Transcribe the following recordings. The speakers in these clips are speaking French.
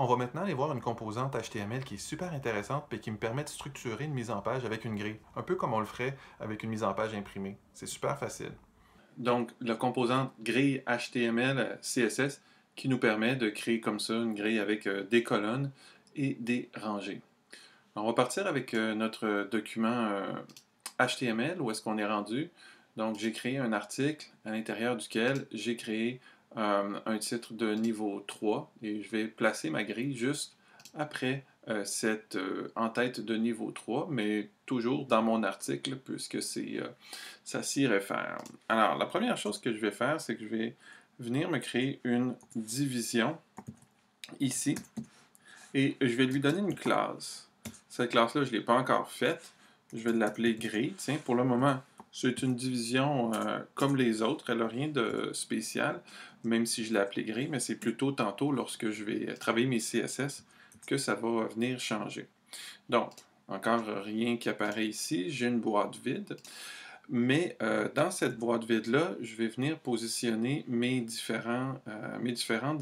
On va maintenant aller voir une composante HTML qui est super intéressante et qui me permet de structurer une mise en page avec une grille, un peu comme on le ferait avec une mise en page imprimée. C'est super facile. Donc, la composante grille HTML CSS qui nous permet de créer comme ça une grille avec des colonnes et des rangées. On va partir avec notre document HTML, où est-ce qu'on est rendu. Donc, j'ai créé un article à l'intérieur duquel j'ai créé un titre de niveau 3 et je vais placer ma grille juste après cette en-tête de niveau 3, mais toujours dans mon article puisque ça s'y réfère. Alors, la première chose que je vais faire, c'est que je vais venir me créer une division ici et je vais lui donner une classe. Cette classe-là, je ne l'ai pas encore faite. Je vais l'appeler grille. Tiens, pour le moment, c'est une division comme les autres. Elle n'a rien de spécial, même si je l'ai appelée grille, mais c'est plutôt tantôt, lorsque je vais travailler mes CSS, que ça va venir changer. Donc, encore rien qui apparaît ici. J'ai une boîte vide. Mais dans cette boîte vide-là, je vais venir positionner mes différentes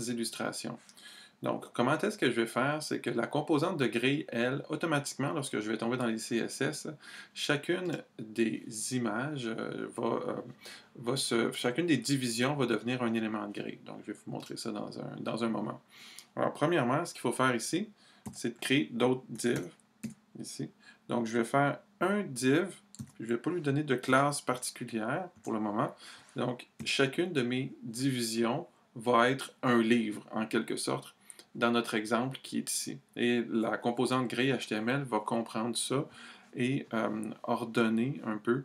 illustrations. Donc, comment est-ce que je vais faire? C'est que la composante de grille, elle, automatiquement, lorsque je vais tomber dans les CSS, chacune des images chacune des divisions va devenir un élément de grille. Donc, je vais vous montrer ça dans un moment. Alors, premièrement, ce qu'il faut faire ici, c'est de créer d'autres divs, ici. Donc, je vais faire un div, je ne vais pas lui donner de classe particulière pour le moment. Donc, chacune de mes divisions va être un livre, en quelque sorte, dans notre exemple qui est ici. Et la composante grille HTML va comprendre ça et ordonner un peu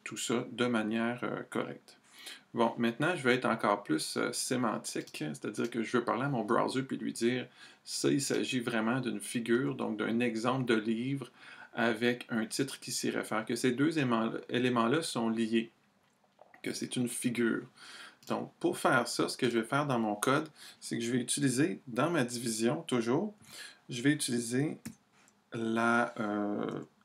tout ça de manière correcte. Bon, maintenant, je vais être encore plus sémantique, c'est-à-dire que je veux parler à mon browser puis lui dire ça, il s'agit vraiment d'une figure, donc d'un exemple de livre avec un titre qui s'y réfère, que ces deux éléments-là sont liés, que c'est une figure. Donc, pour faire ça, ce que je vais faire dans mon code, c'est que je vais utiliser, dans ma division, toujours, je vais utiliser la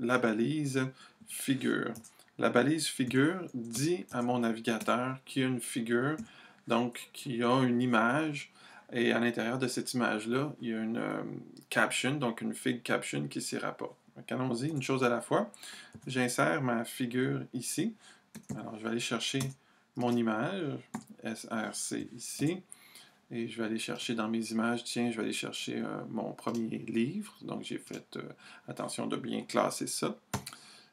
balise figure. La balise figure dit à mon navigateur qu'il y a une figure, donc qu'il y a une image, et à l'intérieur de cette image-là, il y a une caption, donc une fig caption qui s'y rapporte. Donc, allons-y, une chose à la fois. J'insère ma figure ici. Alors, je vais aller chercher mon image, SRC ici. Et je vais aller chercher dans mes images, tiens, je vais aller chercher mon premier livre. Donc, j'ai fait attention de bien classer ça.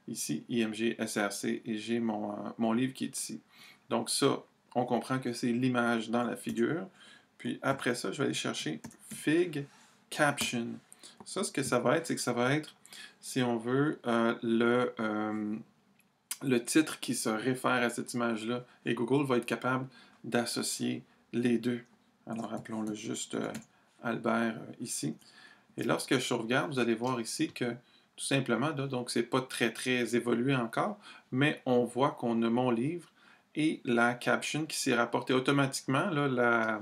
Ici, IMG, SRC, et j'ai mon livre qui est ici. Donc, ça, on comprend que c'est l'image dans la figure. Puis, après ça, je vais aller chercher Fig Caption. Ça, ce que ça va être, c'est que ça va être, si on veut, le titre qui se réfère à cette image-là. Et Google va être capable d'associer les deux. Alors, appelons-le juste Albert ici. Et lorsque je sauvegarde, vous allez voir ici que, tout simplement, là, donc c'est pas très évolué encore, mais on voit qu'on a mon livre et la caption qui s'est rapportée automatiquement. Là,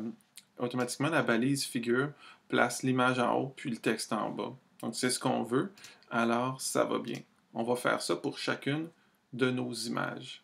automatiquement, la balise figure place l'image en haut, puis le texte en bas. Donc, c'est ce qu'on veut. Alors, ça va bien. On va faire ça pour chacune de nos images.